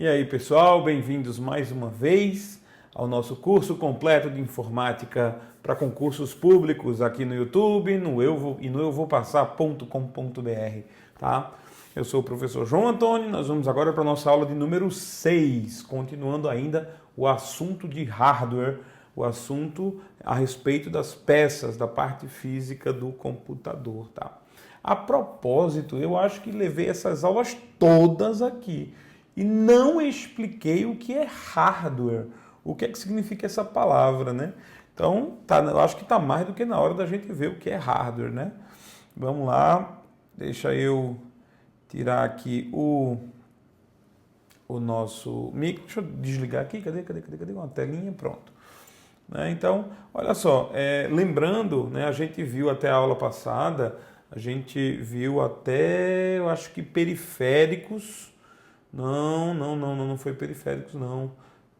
E aí, pessoal, bem-vindos mais uma vez ao nosso curso completo de informática para concursos públicos aqui no YouTube no euvoopassar.com.br, tá? Eu sou o professor João Antônio, nós vamos agora para a nossa aula de número 6, continuando ainda o assunto de hardware, o assunto a respeito das peças, da parte física do computador, tá? A propósito, eu acho que levei essas aulas todas aqui e não expliquei o que é hardware, o que é que significa essa palavra, né? Então, eu acho que está mais do que na hora da gente ver o que é hardware, né? Vamos lá, deixa eu tirar aqui o nosso mic. Deixa eu desligar aqui, cadê uma telinha, pronto. Então, olha só, lembrando, né, a gente viu até a aula passada, a gente viu até, eu acho que periféricos. Não foi periféricos, não.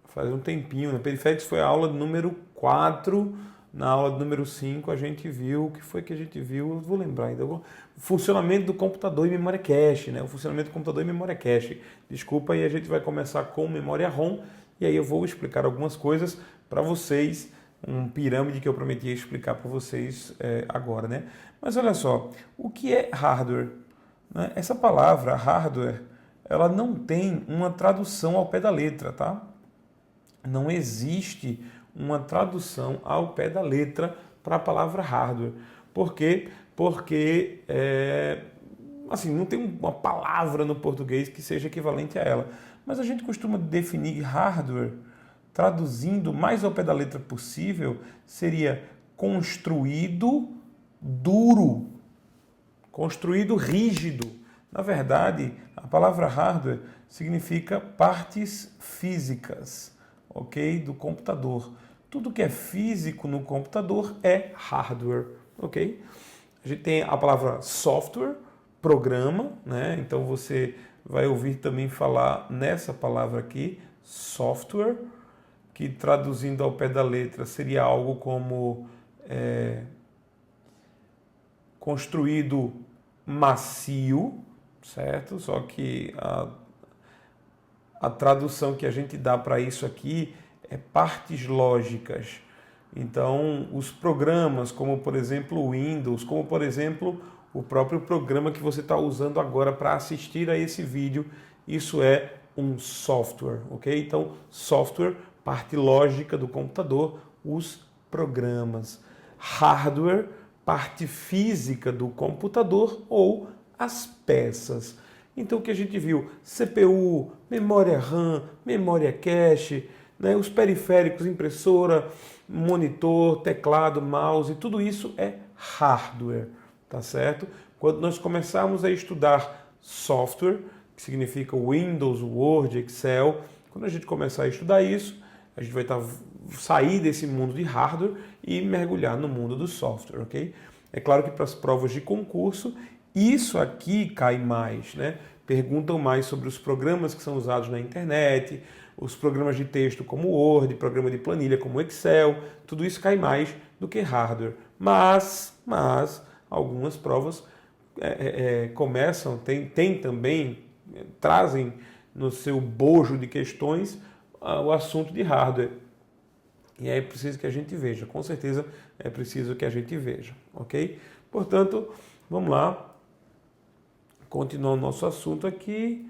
Faz um tempinho, né? Periféricos foi a aula número 4. Na aula número 5 a gente viu, o que foi que a gente viu? Eu vou lembrar ainda. O funcionamento do computador e memória cache, né? O funcionamento do computador e memória cache. Desculpa, aí a gente vai começar com memória ROM e aí eu vou explicar algumas coisas para vocês, um pirâmide que eu prometi explicar para vocês agora, né? Mas olha só, o que é hardware? Né? Essa palavra, hardware, ela não tem uma tradução ao pé da letra, tá? Não existe uma tradução ao pé da letra para a palavra hardware. Por quê? Porque assim, não tem uma palavra no português que seja equivalente a ela. Mas a gente costuma definir hardware, traduzindo mais ao pé da letra possível, seria construído duro, construído rígido. Na verdade, a palavra hardware significa partes físicas, ok? Do computador. Tudo que é físico no computador é hardware, ok? A gente tem a palavra software, programa, né? Então você vai ouvir também falar nessa palavra aqui, software, que traduzindo ao pé da letra seria algo como construído macio, certo? Só que a tradução que a gente dá para isso aqui é partes lógicas. Então, os programas, como por exemplo o Windows, como por exemplo o próprio programa que você está usando agora para assistir a esse vídeo, isso é um software, ok? Então, software, parte lógica do computador, os programas. Hardware, parte física do computador ou as peças. Então o que a gente viu? CPU, memória RAM, memória cache, né? Os periféricos, impressora, monitor, teclado, mouse, tudo isso é hardware, tá certo? Quando nós começarmos a estudar software, que significa Windows, Word, Excel, quando a gente começar a estudar isso, a gente vai sair desse mundo de hardware e mergulhar no mundo do software, ok? É claro que para as provas de concurso, isso aqui cai mais, né? Perguntam mais sobre os programas que são usados na internet, os programas de texto como Word, programa de planilha como Excel, tudo isso cai mais do que hardware. Mas algumas provas começam, tem também, trazem no seu bojo de questões o assunto de hardware. E é preciso que a gente veja, com certeza é preciso que a gente veja, ok? Portanto, vamos lá, continuar o nosso assunto aqui.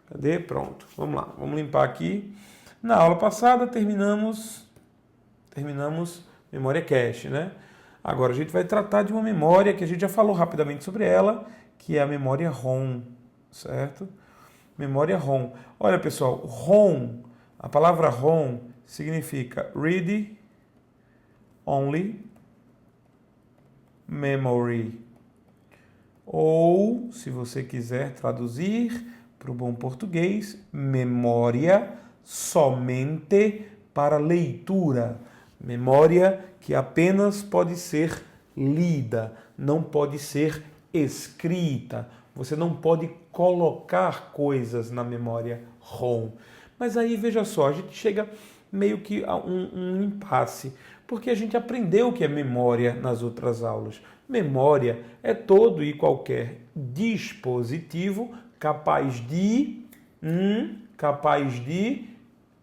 Cadê? Pronto, vamos lá, vamos limpar aqui. Na aula passada terminamos memória cache, né? Agora a gente vai tratar de uma memória que a gente já falou rapidamente sobre ela, que é a memória ROM, certo? Memória ROM. Olha, pessoal, ROM, a palavra ROM significa Read Only Memory. Ou, se você quiser traduzir para o bom português, memória somente para leitura. Memória que apenas pode ser lida, não pode ser escrita. Você não pode colocar coisas na memória ROM. Mas aí, veja só, a gente chega meio que a um impasse, porque a gente aprendeu o que é memória nas outras aulas. Memória é todo e qualquer dispositivo capaz de capaz de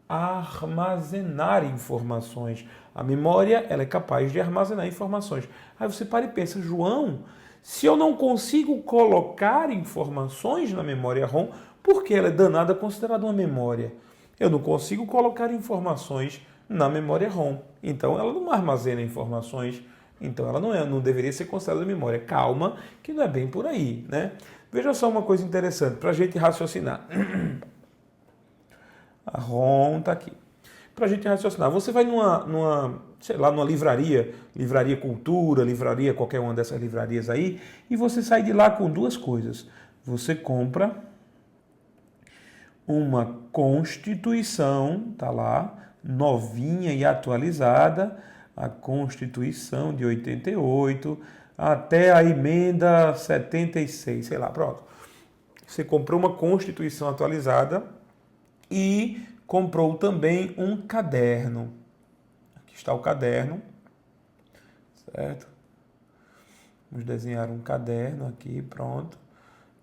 armazenar informações. A memória, ela é capaz de armazenar informações. Aí você para e pensa, João, se eu não consigo colocar informações na memória ROM, por que ela é danada considerada uma memória? Eu não consigo colocar informações na memória ROM. Então ela não armazena informações. Então ela não deveria ser considerada memória. Calma, que não é bem por aí, né? Veja só uma coisa interessante para a gente raciocinar. A ROM está aqui. Para a gente raciocinar, você vai numa livraria Cultura, livraria, qualquer uma dessas livrarias aí, e você sai de lá com duas coisas. Você compra uma Constituição, tá lá, novinha e atualizada, a Constituição de 88, até a emenda 76, sei lá, pronto. Você comprou uma Constituição atualizada e comprou também um caderno. Aqui está o caderno, certo? Vamos desenhar um caderno aqui, pronto.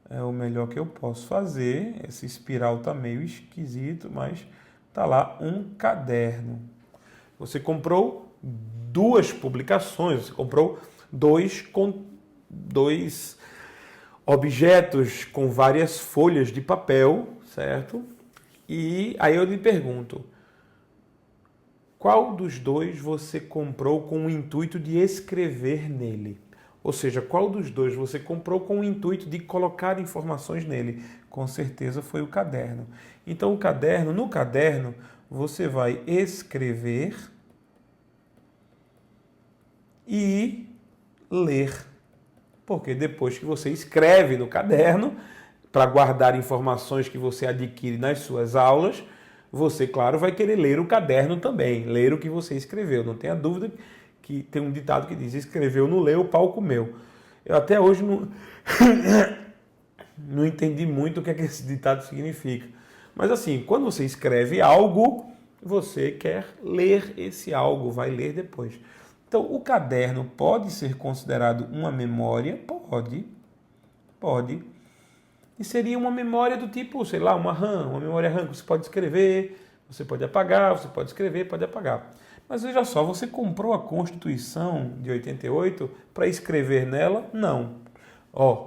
É o melhor que eu posso fazer. Esse espiral tá meio esquisito, mas tá lá um caderno. Você comprou duas publicações, você comprou dois objetos com várias folhas de papel, certo? E aí eu lhe pergunto, qual dos dois você comprou com o intuito de escrever nele? Ou seja, qual dos dois você comprou com o intuito de colocar informações nele? Com certeza foi o caderno. Então, no caderno, você vai escrever e ler. Porque depois que você escreve no caderno, para guardar informações que você adquire nas suas aulas, você, claro, vai querer ler o caderno também, ler o que você escreveu. Não tenha dúvida que tem um ditado que diz, escreveu, não leu, o pau comeu. Eu até hoje não entendi muito o que é que esse ditado significa. Mas assim, quando você escreve algo, você quer ler esse algo, vai ler depois. Então, o caderno pode ser considerado uma memória? Pode. E seria uma memória do tipo, sei lá, uma memória RAM que você pode escrever, você pode apagar, você pode escrever, pode apagar. Mas veja só, você comprou a Constituição de 88 para escrever nela? Não.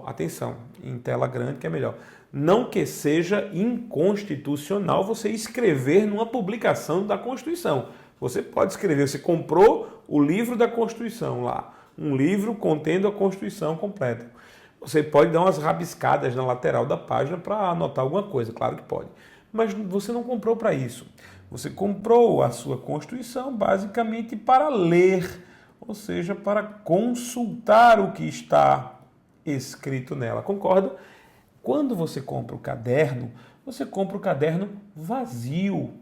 Atenção, em tela grande que é melhor. Não que seja inconstitucional você escrever numa publicação da Constituição. Você pode escrever, você comprou o livro da Constituição lá, um livro contendo a Constituição completa. Você pode dar umas rabiscadas na lateral da página para anotar alguma coisa, claro que pode. Mas você não comprou para isso. Você comprou a sua Constituição basicamente para ler, ou seja, para consultar o que está escrito nela. Concorda? Quando você compra o caderno vazio.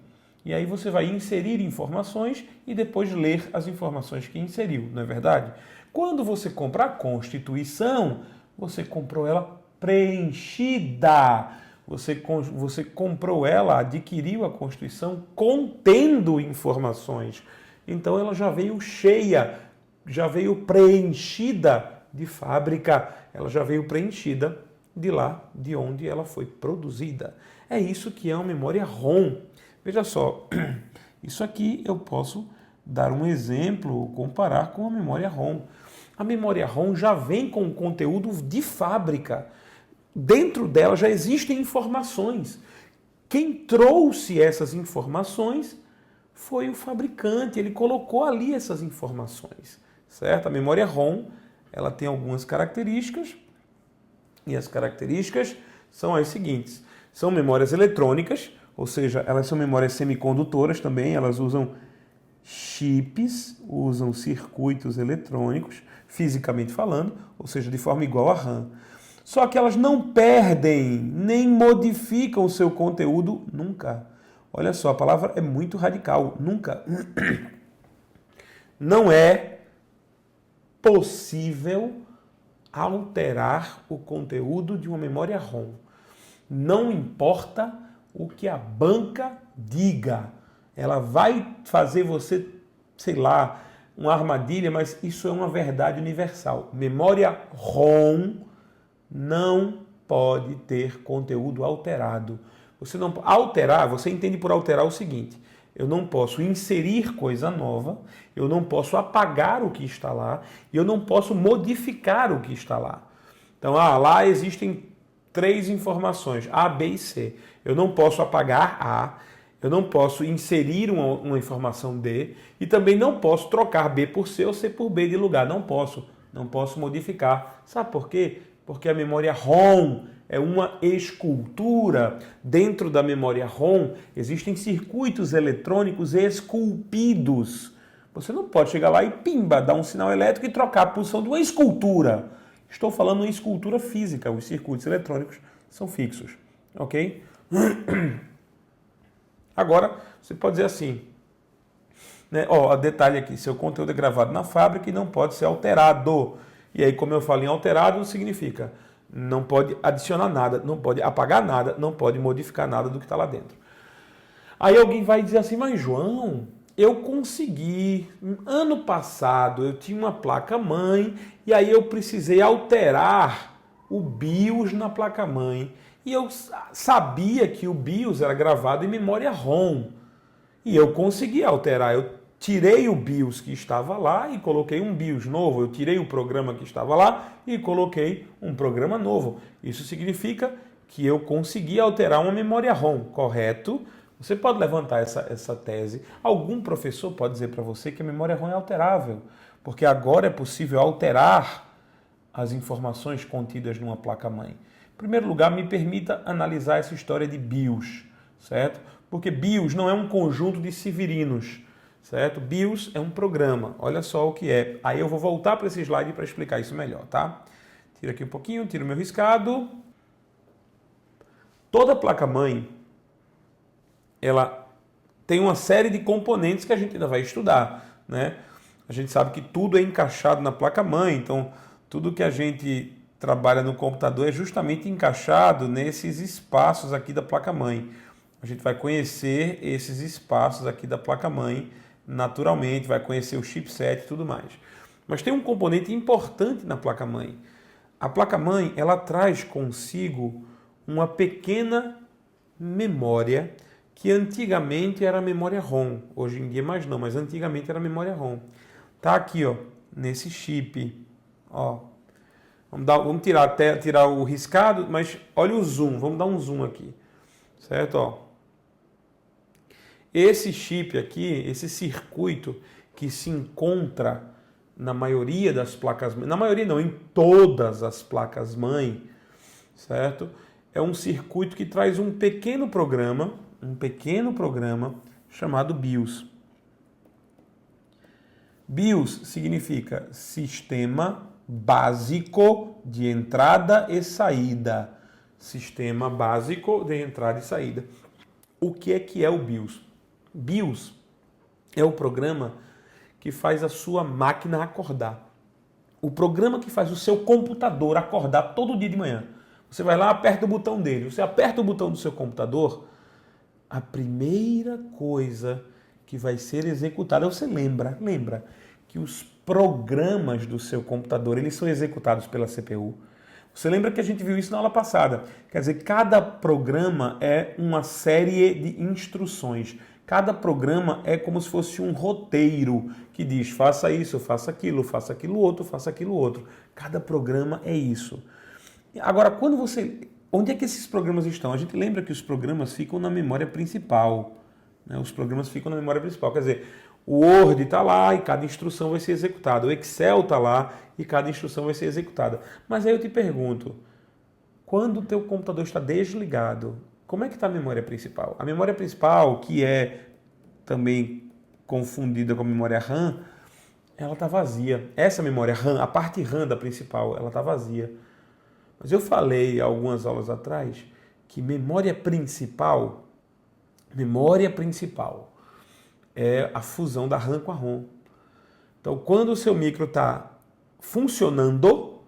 E aí você vai inserir informações e depois ler as informações que inseriu, não é verdade? Quando você compra a Constituição, você comprou ela preenchida. Você comprou ela, adquiriu a Constituição contendo informações. Então ela já veio cheia, já veio preenchida de fábrica, ela já veio preenchida de lá de onde ela foi produzida. É isso que é uma memória ROM. Veja só, isso aqui eu posso dar um exemplo, comparar com a memória ROM. A memória ROM já vem com conteúdo de fábrica. Dentro dela já existem informações. Quem trouxe essas informações foi o fabricante, ele colocou ali essas informações, certo? A memória ROM, ela tem algumas características, e as características são as seguintes. São memórias eletrônicas, ou seja, elas são memórias semicondutoras também, elas usam chips, usam circuitos eletrônicos, fisicamente falando, ou seja, de forma igual à RAM. Só que elas não perdem, nem modificam o seu conteúdo nunca. Olha só, a palavra é muito radical, nunca. Não é possível alterar o conteúdo de uma memória ROM. Não importa o que a banca diga. Ela vai fazer você, sei lá, uma armadilha, mas isso é uma verdade universal. Memória ROM não pode ter conteúdo alterado. Você não alterar, você entende por alterar o seguinte: eu não posso inserir coisa nova, eu não posso apagar o que está lá e eu não posso modificar o que está lá. Então, lá existem 3 informações, A, B e C. Eu não posso apagar A, eu não posso inserir uma informação D e também não posso trocar B por C ou C por B de lugar. Não posso modificar. Sabe por quê? Porque a memória ROM é uma escultura. Dentro da memória ROM existem circuitos eletrônicos esculpidos. Você não pode chegar lá e pimba, dar um sinal elétrico e trocar a posição de uma escultura. Estou falando de uma escultura física. Os circuitos eletrônicos são fixos. Ok? Agora, você pode dizer assim, né? Detalhe aqui, seu conteúdo é gravado na fábrica e não pode ser alterado. E aí, como eu falo em alterado, significa não pode adicionar nada, não pode apagar nada, não pode modificar nada do que está lá dentro. Aí alguém vai dizer assim, mas João, eu consegui, ano passado eu tinha uma placa-mãe e aí eu precisei alterar o BIOS na placa-mãe. E eu sabia que o BIOS era gravado em memória ROM. E eu consegui alterar. Eu tirei o BIOS que estava lá e coloquei um BIOS novo. Eu tirei o programa que estava lá e coloquei um programa novo. Isso significa que eu consegui alterar uma memória ROM, correto? Você pode levantar essa tese. Algum professor pode dizer para você que a memória ROM é alterável, porque agora é possível alterar as informações contidas numa placa-mãe. Em primeiro lugar, me permita analisar essa história de BIOS, certo? Porque BIOS não é um conjunto de severinos, certo? BIOS é um programa, olha só o que é. Aí eu vou voltar para esse slide para explicar isso melhor, tá? Tira aqui um pouquinho, tiro o meu riscado. Toda placa-mãe, ela tem uma série de componentes que a gente ainda vai estudar, né? A gente sabe que tudo é encaixado na placa-mãe, então tudo que a gente trabalha no computador é justamente encaixado nesses espaços aqui da placa-mãe. A gente vai conhecer esses espaços aqui da placa-mãe naturalmente, vai conhecer o chipset e tudo mais. Mas tem um componente importante na placa-mãe. A placa-mãe, ela traz consigo uma pequena memória que antigamente era a memória ROM. Hoje em dia mais não, mas antigamente era a memória ROM. Tá aqui, ó, nesse chip, ó. Vamos tirar o riscado, mas olha o zoom, vamos dar um zoom aqui, certo? Ó. Esse chip aqui, esse circuito que se encontra na maioria das placas-mãe, na maioria não, em todas as placas-mãe, certo? É um circuito que traz um pequeno programa chamado BIOS. BIOS significa Sistema Básico de Entrada e Saída. Sistema Básico de Entrada e Saída. O que é o BIOS? BIOS é o programa que faz a sua máquina acordar. O programa que faz o seu computador acordar todo dia de manhã. Você vai lá, aperta o botão dele. Você aperta o botão do seu computador, a primeira coisa que vai ser executada, você lembra que os programas do seu computador, eles são executados pela CPU. Você lembra que a gente viu isso na aula passada? Quer dizer, cada programa é uma série de instruções. Cada programa é como se fosse um roteiro que diz, faça isso, faça aquilo outro, faça aquilo outro. Cada programa é isso. Agora, onde é que esses programas estão? A gente lembra que os programas ficam na memória principal. Né? Os programas ficam na memória principal. Quer dizer, o Word está lá e cada instrução vai ser executada. O Excel está lá e cada instrução vai ser executada. Mas aí eu te pergunto, quando o teu computador está desligado, como é que está a memória principal? A memória principal, que é também confundida com a memória RAM, ela está vazia. Essa memória RAM, a parte RAM da principal, ela está vazia. Mas eu falei algumas aulas atrás que memória principal é a fusão da RAM com a ROM. Então, quando o seu micro está funcionando,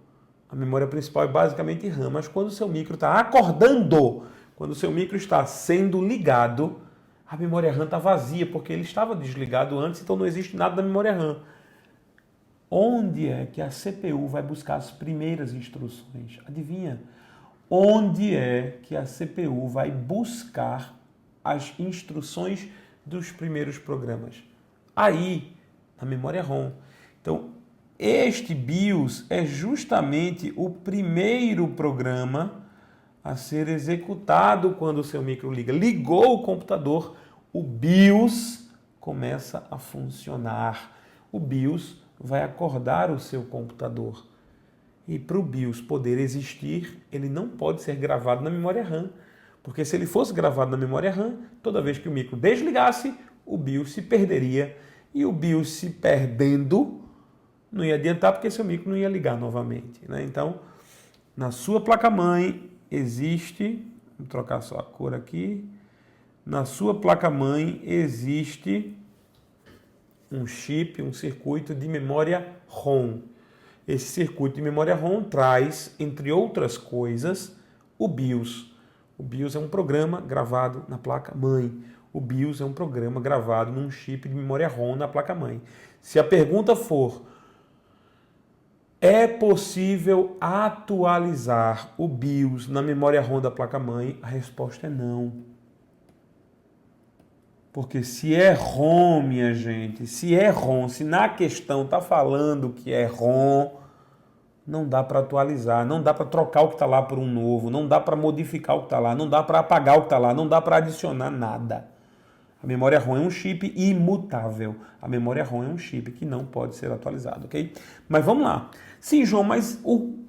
a memória principal é basicamente RAM, mas quando o seu micro está acordando, quando o seu micro está sendo ligado, a memória RAM está vazia, porque ele estava desligado antes, então não existe nada da memória RAM. Onde é que a CPU vai buscar as primeiras instruções? Adivinha? onde é que a CPU vai buscar as instruções dos primeiros programas? Aí, na memória ROM. Então, este BIOS é justamente o primeiro programa a ser executado quando o seu micro liga. Ligou o computador, o BIOS começa a funcionar. O BIOS vai acordar o seu computador. E para o BIOS poder existir, ele não pode ser gravado na memória RAM. Porque se ele fosse gravado na memória RAM, toda vez que o micro desligasse, o BIOS se perderia. E o BIOS se perdendo, não ia adiantar porque seu micro não ia ligar novamente, né? Então, na sua placa-mãe existe, vou trocar só a cor aqui, na sua placa-mãe existe um chip, um circuito de memória ROM. Esse circuito de memória ROM traz, entre outras coisas, o BIOS. O BIOS é um programa gravado na placa-mãe. O BIOS é um programa gravado num chip de memória ROM na placa-mãe. Se a pergunta for, é possível atualizar o BIOS na memória ROM da placa-mãe? A resposta é não. Porque se é ROM, minha gente, se é ROM, se na questão está falando que é ROM, não dá para atualizar, não dá para trocar o que está lá por um novo, não dá para modificar o que está lá, não dá para apagar o que está lá, não dá para adicionar nada. A memória ROM é um chip imutável. A memória ROM é um chip que não pode ser atualizado, ok? Mas vamos lá. Sim, João, mas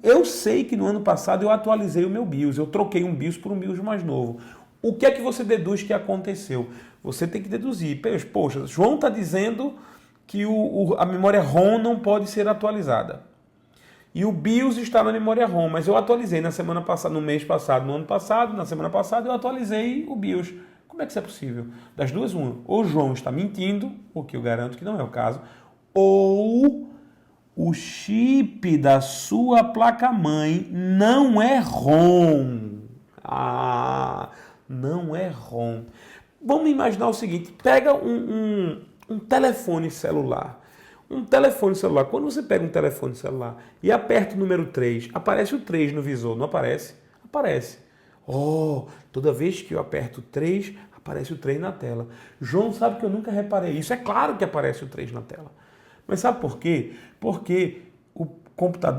eu sei que no ano passado eu atualizei o meu BIOS, eu troquei um BIOS por um BIOS mais novo. O que é que você deduz que aconteceu? Você tem que deduzir. Poxa, João está dizendo que a memória ROM não pode ser atualizada. E o BIOS está na memória ROM, mas eu atualizei na semana passada, no mês passado, no ano passado, na semana passada eu atualizei o BIOS. Como é que isso é possível? Das duas, uma. Ou o João está mentindo, o que eu garanto que não é o caso, ou o chip da sua placa-mãe não é ROM. Não é ROM. Vamos imaginar o seguinte, pega um telefone celular. Um telefone celular, quando você pega um telefone celular e aperta o número 3, aparece o 3 no visor, não aparece? Aparece. Toda vez que eu aperto o 3, aparece o 3 na tela. João sabe que eu nunca reparei isso. É claro que aparece o 3 na tela. Mas sabe por quê? Porque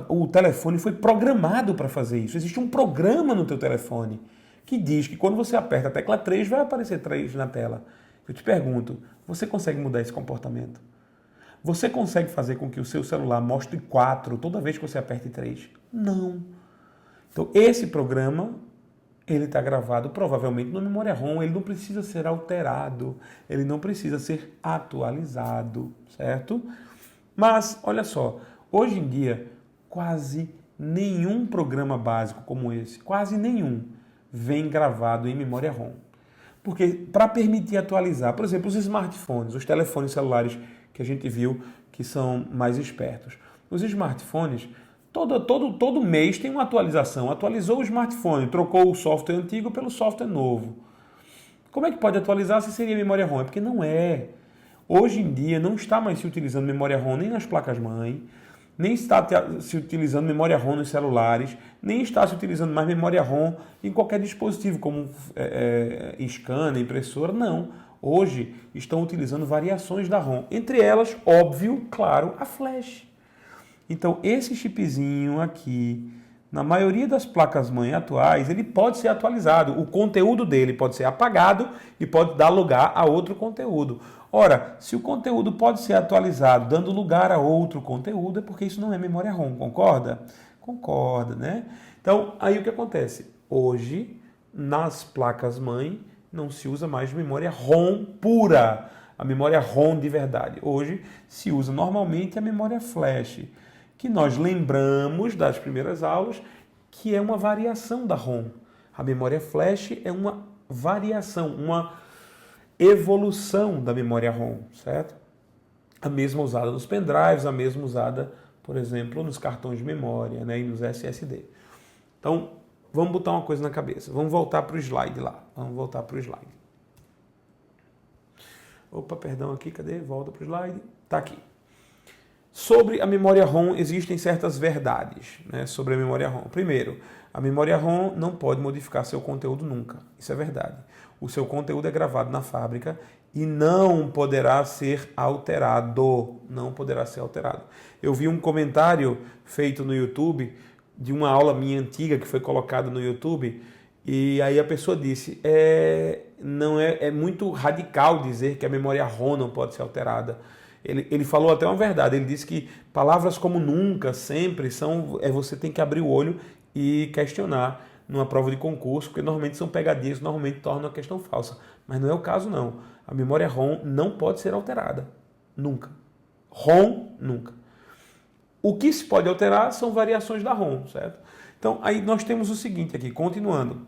o telefone foi programado para fazer isso. Existe um programa no teu telefone que diz que quando você aperta a tecla 3, vai aparecer 3 na tela. Eu te pergunto, você consegue mudar esse comportamento? Você consegue fazer com que o seu celular mostre 4 toda vez que você aperte 3? Não. Então, esse programa, ele está gravado provavelmente na memória ROM, ele não precisa ser alterado, ele não precisa ser atualizado, certo? Mas, olha só, hoje em dia, quase nenhum programa básico como esse, quase nenhum, vem gravado em memória ROM. Porque para permitir atualizar, por exemplo, os smartphones, os telefones celulares que a gente viu que são mais espertos. Os smartphones, todo mês tem uma atualização. Atualizou o smartphone, trocou o software antigo pelo software novo. Como é que pode atualizar se seria memória ROM? É porque não é. Hoje em dia não está mais se utilizando memória ROM nem nas placas-mãe, nem está se utilizando memória ROM nos celulares, nem está se utilizando mais memória ROM em qualquer dispositivo, como scanner, impressora, não. Hoje estão utilizando variações da ROM, entre elas, óbvio, claro, a flash. Então, esse chipzinho aqui, na maioria das placas-mãe atuais, ele pode ser atualizado. O conteúdo dele pode ser apagado e pode dar lugar a outro conteúdo. Ora, se o conteúdo pode ser atualizado dando lugar a outro conteúdo, é porque isso não é memória ROM, concorda? Concorda, né? Então, aí o que acontece? Hoje, nas placas-mãe, não se usa mais memória ROM pura, a memória ROM de verdade. Hoje se usa normalmente a memória flash, que nós lembramos das primeiras aulas que é uma variação da ROM. A memória flash é uma variação, uma evolução da memória ROM, certo? A mesma usada nos pendrives, a mesma usada, por exemplo, nos cartões de memória, né, e nos SSD. Então, vamos botar uma coisa na cabeça. Vamos voltar para o slide lá. Vamos voltar para o slide. Opa, perdão aqui, cadê? Volta para o slide. Está aqui. Sobre a memória ROM existem certas verdades, né, sobre a memória ROM. Primeiro, a memória ROM não pode modificar seu conteúdo nunca. Isso é verdade. O seu conteúdo é gravado na fábrica e não poderá ser alterado. Não poderá ser alterado. Eu vi um comentário feito no YouTube de uma aula minha antiga que foi colocada no YouTube e aí a pessoa disse, é muito radical dizer que a memória ROM não pode ser alterada. Ele falou até uma verdade, ele disse que palavras como nunca, sempre, você tem que abrir o olho e questionar numa prova de concurso, porque normalmente são pegadinhas, normalmente tornam a questão falsa. Mas não é o caso não. A memória ROM não pode ser alterada. Nunca. ROM, nunca. O que se pode alterar são variações da ROM, certo? Então, aí nós temos o seguinte aqui, continuando.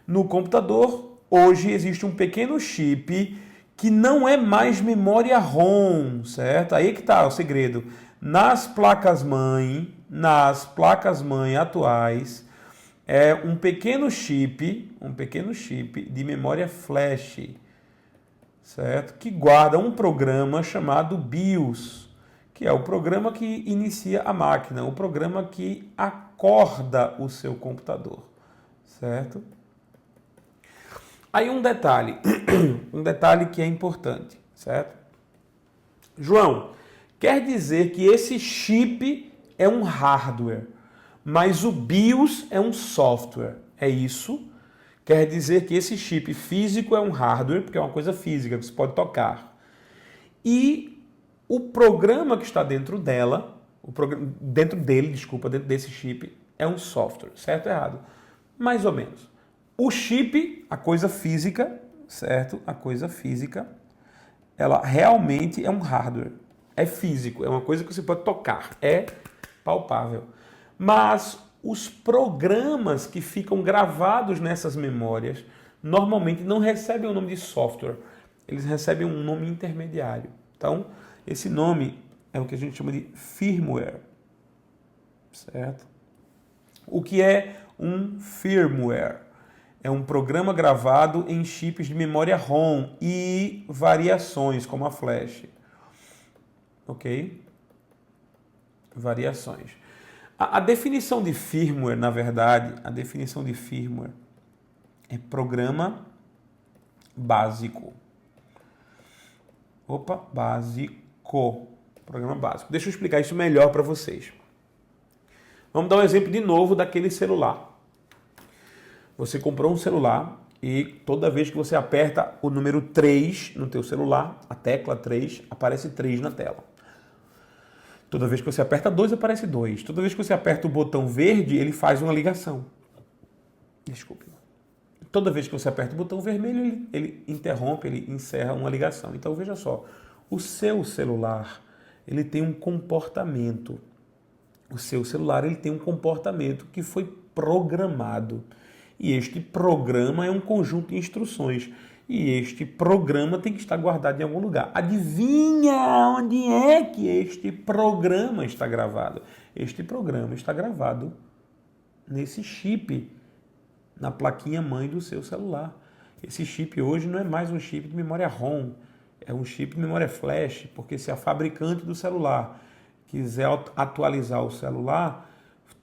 No computador, hoje existe um pequeno chip que não é mais memória ROM, certo? Aí que está o segredo. Nas placas-mãe atuais, é um pequeno chip de memória flash, certo? Que guarda um programa chamado BIOS, que é o programa que inicia a máquina, o programa que acorda o seu computador, certo? Aí um detalhe que é importante, certo? João, quer dizer que esse chip é um hardware, mas o BIOS é um software, é isso? Quer dizer que esse chip físico é um hardware, porque é uma coisa física que você pode tocar. E o programa que está dentro dentro desse chip, é um software, certo ou errado? Mais ou menos. O chip, a coisa física, certo? A coisa física, ela realmente é um hardware. É físico, é uma coisa que você pode tocar, é palpável. Mas os programas que ficam gravados nessas memórias normalmente não recebem o nome de software, eles recebem um nome intermediário. Então, esse nome é o que a gente chama de firmware, certo? O que é um firmware? É um programa gravado em chips de memória ROM e variações, como a flash. Ok? Variações. A definição de firmware, na verdade, a definição de firmware é programa básico. Básico. Programa básico. Deixa eu explicar isso melhor para vocês. Vamos dar um exemplo de novo daquele celular. Você comprou um celular e toda vez que você aperta o número 3 no teu celular, a tecla 3, aparece 3 na tela. Toda vez que você aperta 2, aparece 2. Toda vez que você aperta o botão verde, ele faz uma ligação. Desculpe. Toda vez que você aperta o botão vermelho, ele interrompe, ele encerra uma ligação. Então, veja só, o seu celular, ele tem um comportamento. O seu celular, ele tem um comportamento que foi programado. E este programa é um conjunto de instruções. E este programa tem que estar guardado em algum lugar. Adivinha onde é que este programa está gravado? Este programa está gravado nesse chip, na plaquinha mãe do seu celular. Esse chip hoje não é mais um chip de memória ROM, é um chip de memória flash, porque se a fabricante do celular quiser atualizar o celular,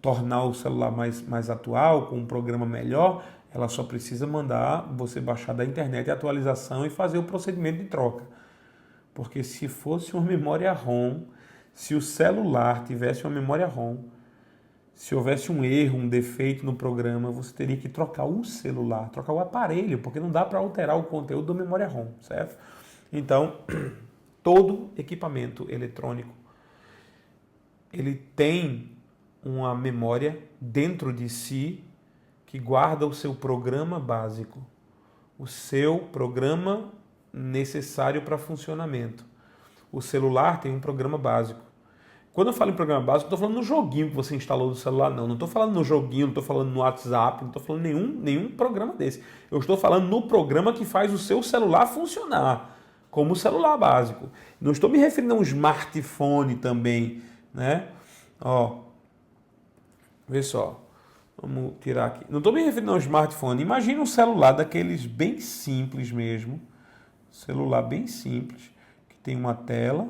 tornar o celular mais atual, com um programa melhor, ela só precisa mandar você baixar da internet a atualização e fazer o procedimento de troca. Porque se fosse uma memória ROM, se o celular tivesse uma memória ROM, se houvesse um erro, um defeito no programa, você teria que trocar o celular, trocar o aparelho, porque não dá para alterar o conteúdo da memória ROM, certo? Então, todo equipamento eletrônico, ele tem uma memória dentro de si que guarda o seu programa básico, o seu programa necessário para funcionamento. O celular tem um programa básico. Quando eu falo em programa básico, eu estou falando no joguinho que você instalou no celular, não. Não estou falando no joguinho, não estou falando no WhatsApp, não estou falando nenhum programa desse. Eu estou falando no programa que faz o seu celular funcionar, como o celular básico. Não estou me referindo a um smartphone também, né? Ó, vê só. Vamos tirar aqui. Não estou me referindo a um smartphone. Imagina um celular daqueles bem simples mesmo. Celular bem simples, que tem uma tela,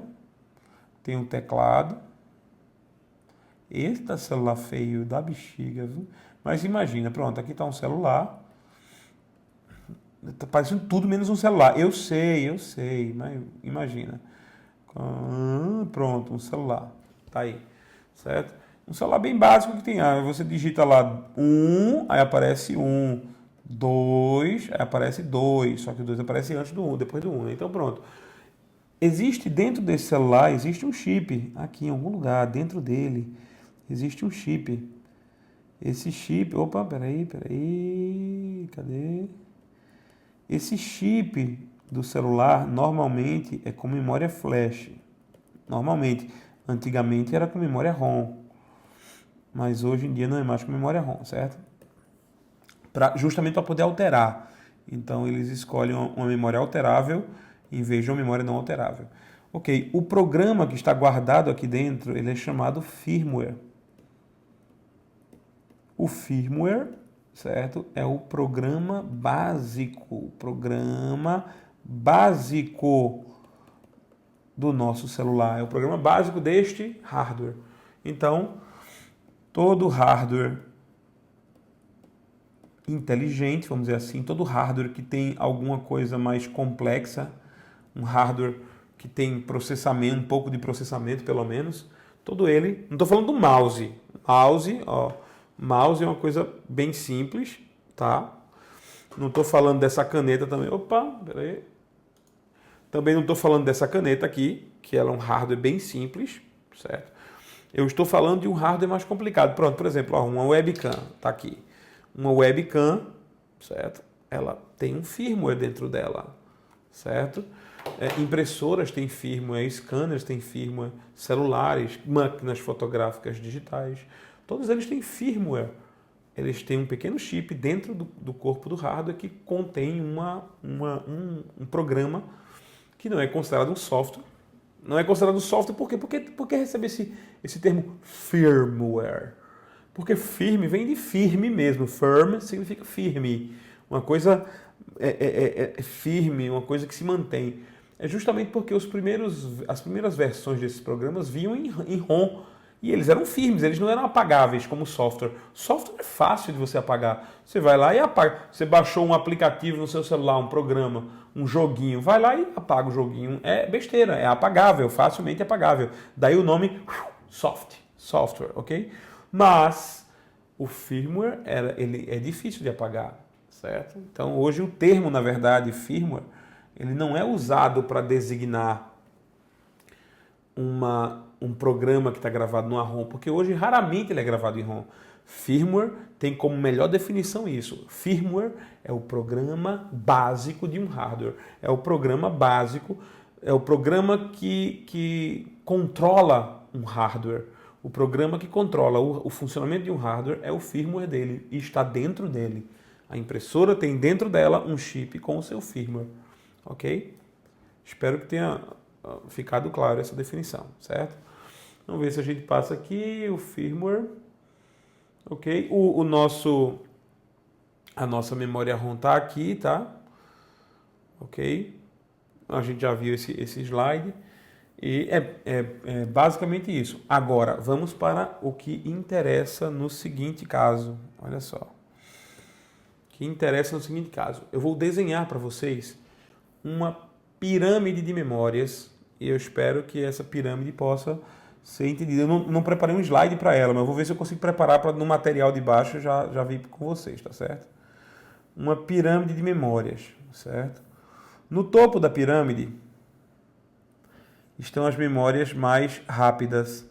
tem um teclado, Eita celular feio da bexiga, viu? Mas imagina, pronto, aqui está um celular. Tá parecendo tudo menos um celular. Eu sei, mas imagina. Pronto, um celular. Tá aí, certo? Um celular bem básico que tem. Você digita lá aí aparece 2, aí aparece 2. Só que o 2 aparece antes do 1, depois do 1. Então pronto. Existe dentro desse celular, existe um chip. Aqui em algum lugar, dentro dele, existe um chip. Esse chip... Opa, peraí. Cadê? Esse chip do celular normalmente é com memória flash. Normalmente. Antigamente era com memória ROM. Mas hoje em dia não é mais com memória ROM, certo? Justamente para poder alterar. Então eles escolhem uma memória alterável em vez de uma memória não alterável. Ok, o programa que está guardado aqui dentro, ele é chamado firmware. O firmware, certo? É o programa básico. Do nosso celular. É o programa básico deste hardware. Então, todo hardware inteligente, vamos dizer assim, todo hardware que tem alguma coisa mais complexa, um hardware que tem processamento, um pouco de processamento pelo menos, todo ele, não estou falando do mouse. Mouse é uma coisa bem simples, tá? Não estou falando dessa caneta também. Opa, peraí. Também não estou falando dessa caneta aqui, que ela é um hardware bem simples, certo? Eu estou falando de um hardware mais complicado. Pronto, por exemplo, uma webcam, tá aqui. Uma webcam, certo? Ela tem um firmware dentro dela, certo? Impressoras têm firmware, scanners têm firmware, celulares, máquinas fotográficas digitais, todos eles têm firmware. Eles têm um pequeno chip dentro do corpo do hardware que contém um programa que não é considerado um software. Não é considerado um software por quê? Porque recebe esse termo firmware. Porque firme vem de firme mesmo. Firm significa firme. Uma coisa firme, uma coisa que se mantém. É justamente porque as primeiras versões desses programas vinham em ROM. E eles eram firmes, eles não eram apagáveis como software. Software é fácil de você apagar. Você vai lá e apaga. Você baixou um aplicativo no seu celular, um programa, um joguinho. Vai lá e apaga o joguinho. É besteira, é apagável, facilmente apagável. Daí o nome software, ok? Mas o firmware ele é difícil de apagar, certo? Então hoje o termo, na verdade, firmware, ele não é usado para designar um programa que está gravado numa ROM, porque hoje raramente ele é gravado em ROM. Firmware tem como melhor definição isso. Firmware é o programa básico de um hardware. É o programa básico, é o programa que controla um hardware. O programa que controla o funcionamento de um hardware é o firmware dele e está dentro dele. A impressora tem dentro dela um chip com o seu firmware. Ok? Espero que tenha ficado claro essa definição, certo? Vamos ver se a gente passa aqui o firmware. Ok? A nossa memória ROM está aqui, tá? Ok? A gente já viu esse slide. E é basicamente isso. Agora, vamos para o que interessa no seguinte caso. Olha só. O que interessa no seguinte caso. Eu vou desenhar para vocês uma pirâmide de memórias e eu espero que essa pirâmide possa ser entendida. Eu não preparei um slide para ela, mas eu vou ver se eu consigo preparar no material de baixo, eu já vi com vocês, tá certo? Uma pirâmide de memórias, certo? No topo da pirâmide estão as memórias mais rápidas,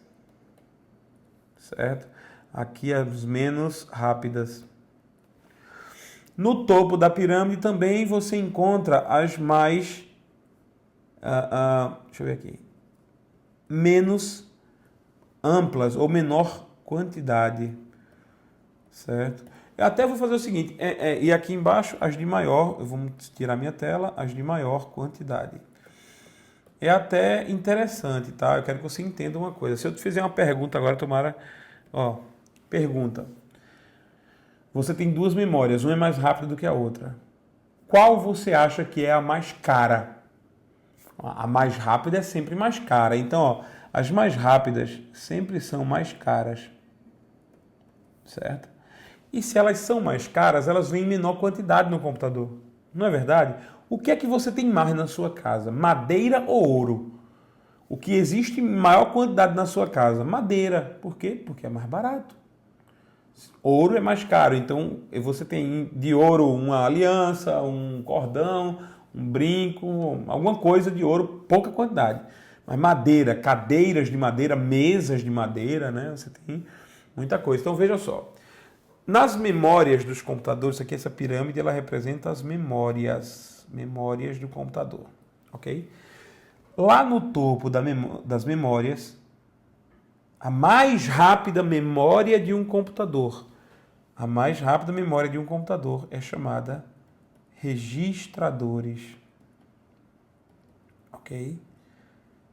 certo? Aqui as menos rápidas. No topo da pirâmide também você encontra as mais, deixa eu ver aqui, menos amplas ou menor quantidade, certo? Eu até vou fazer o seguinte, e aqui embaixo as de maior, eu vou tirar minha tela, as de maior quantidade. É até interessante, tá? Eu quero que você entenda uma coisa. Se eu te fizer uma pergunta agora, tomara... pergunta. Você tem duas memórias, uma é mais rápida do que a outra. Qual você acha que é a mais cara? A mais rápida é sempre mais cara. Então, ó, as mais rápidas sempre são mais caras, certo? E se elas são mais caras, elas vêm em menor quantidade no computador. Não é verdade? O que é que você tem mais na sua casa? Madeira ou ouro? O que existe em maior quantidade na sua casa? Madeira. Por quê? Porque é mais barato. Ouro é mais caro. Então, você tem de ouro uma aliança, um cordão, um brinco, alguma coisa de ouro, pouca quantidade. Mas madeira, cadeiras de madeira, mesas de madeira, né? Você tem muita coisa. Então, veja só. Nas memórias dos computadores, aqui essa pirâmide, ela representa as memórias do computador, ok? Lá no topo das memórias, a mais rápida memória de um computador, é chamada registradores, ok?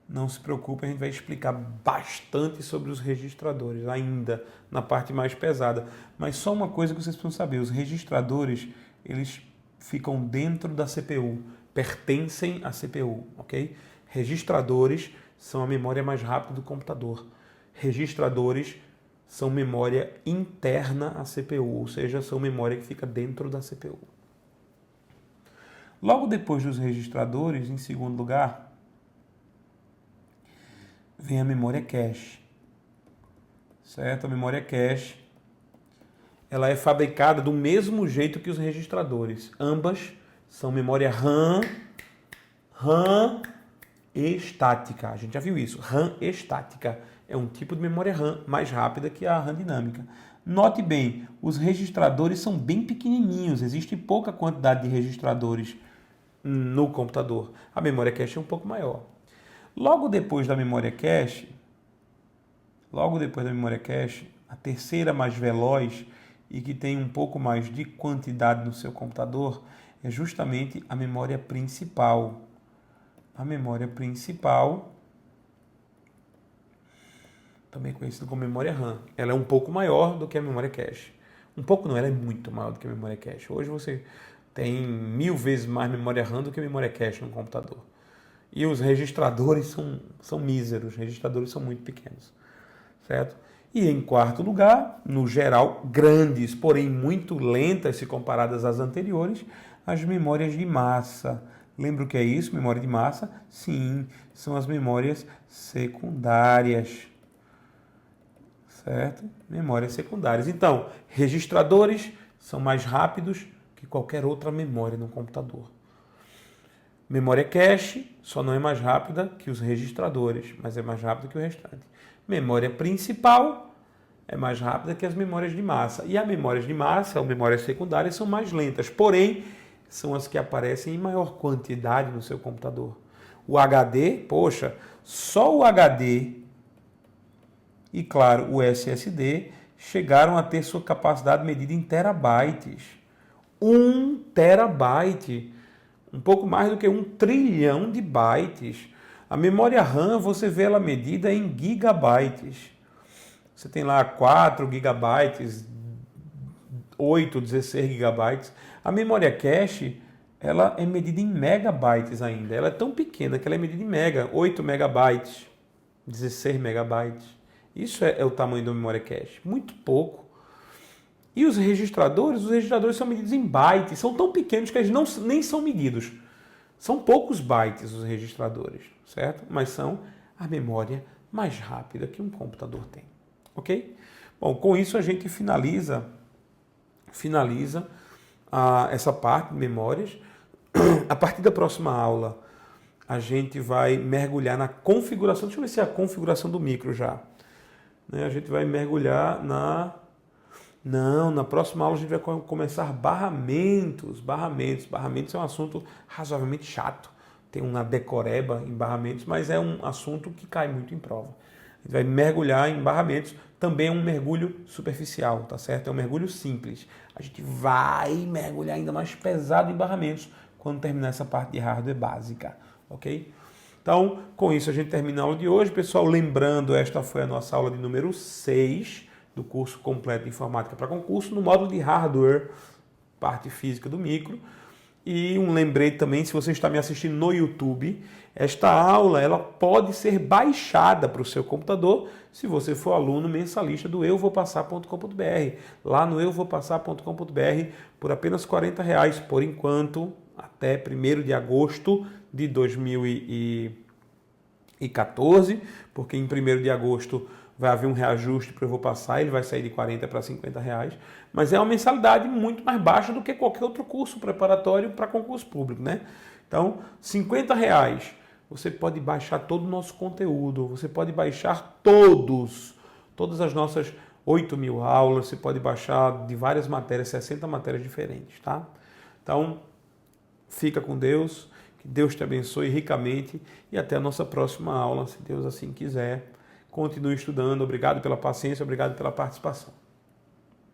Não se preocupe, a gente vai explicar bastante sobre os registradores, ainda na parte mais pesada. Mas só uma coisa que vocês precisam saber, os registradores, eles ficam dentro da CPU, pertencem à CPU, ok? Registradores são a memória mais rápida do computador. Registradores são memória interna à CPU, ou seja, são memória que fica dentro da CPU. Logo depois dos registradores, em segundo lugar, vem a memória cache, certo? A memória cache, ela é fabricada do mesmo jeito que os registradores. Ambas são memória RAM estática. A gente já viu isso. RAM estática é um tipo de memória RAM mais rápida que a RAM dinâmica. Note bem, os registradores são bem pequenininhos. Existe pouca quantidade de registradores no computador. A memória cache é um pouco maior. Logo depois da memória cache, a terceira mais veloz e que tem um pouco mais de quantidade no seu computador é justamente a memória principal. A memória principal, também conhecida como memória RAM, ela é um pouco maior do que a memória cache. Um pouco não, ela é muito maior do que a memória cache. Hoje você tem 1000 vezes mais memória RAM do que memória cache no computador. E os registradores são míseros, os registradores são muito pequenos, certo? E em quarto lugar, no geral, grandes, porém muito lentas se comparadas às anteriores, as memórias de massa. Lembra o que é isso, memória de massa? Sim, são as memórias secundárias, certo? Memórias secundárias. Então, registradores são mais rápidos que qualquer outra memória no computador. Memória cache só não é mais rápida que os registradores, mas é mais rápida que o restante. Memória principal é mais rápida que as memórias de massa. E as memórias de massa, ou memórias secundárias, são mais lentas, porém, são as que aparecem em maior quantidade no seu computador. O HD, poxa, só o HD e, claro, o SSD chegaram a ter sua capacidade medida em terabytes. 1 terabyte. Um pouco mais do que 1 trilhão de bytes. A memória RAM, você vê ela medida em gigabytes. Você tem lá 4 gigabytes, 8, 16 gigabytes. A memória cache, ela é medida em megabytes ainda. Ela é tão pequena que ela é medida em mega, 8 megabytes, 16 megabytes. Isso é o tamanho da memória cache. Muito pouco. E os registradores são medidos em bytes, são tão pequenos que eles nem são medidos. São poucos bytes os registradores, certo? Mas são a memória mais rápida que um computador tem, ok? Bom, com isso a gente finaliza essa parte de memórias. A partir da próxima aula, a gente vai mergulhar na configuração, deixa eu ver se é a configuração do micro já. A gente vai mergulhar na próxima aula a gente vai começar barramentos. Barramentos é um assunto razoavelmente chato. Tem uma decoreba em barramentos, mas é um assunto que cai muito em prova. A gente vai mergulhar em barramentos. Também é um mergulho superficial, tá certo? É um mergulho simples. A gente vai mergulhar ainda mais pesado em barramentos quando terminar essa parte de hardware básica, ok? Então, com isso a gente termina a aula de hoje. Pessoal, lembrando, esta foi a nossa aula de número 6 do curso completo de informática para concurso, no módulo de hardware, parte física do micro. E um lembrete também, se você está me assistindo no YouTube, esta aula ela pode ser baixada para o seu computador se você for aluno mensalista do euvopassar.com.br. Lá no euvopassar.com.br por apenas R$ 40 por enquanto, até 1º de agosto de 2014, porque em 1º de agosto vai haver um reajuste para o Eu Vou Passar, ele vai sair de 40 para R$ 50, mas é uma mensalidade muito mais baixa do que qualquer outro curso preparatório para concurso público, né? Então, R$ 50, você pode baixar todo o nosso conteúdo, você pode baixar todas as nossas 8.000 aulas, você pode baixar de várias matérias, 60 matérias diferentes, tá? Então, fica com Deus, que Deus te abençoe ricamente e até a nossa próxima aula, se Deus assim quiser. Continue estudando, obrigado pela paciência, obrigado pela participação.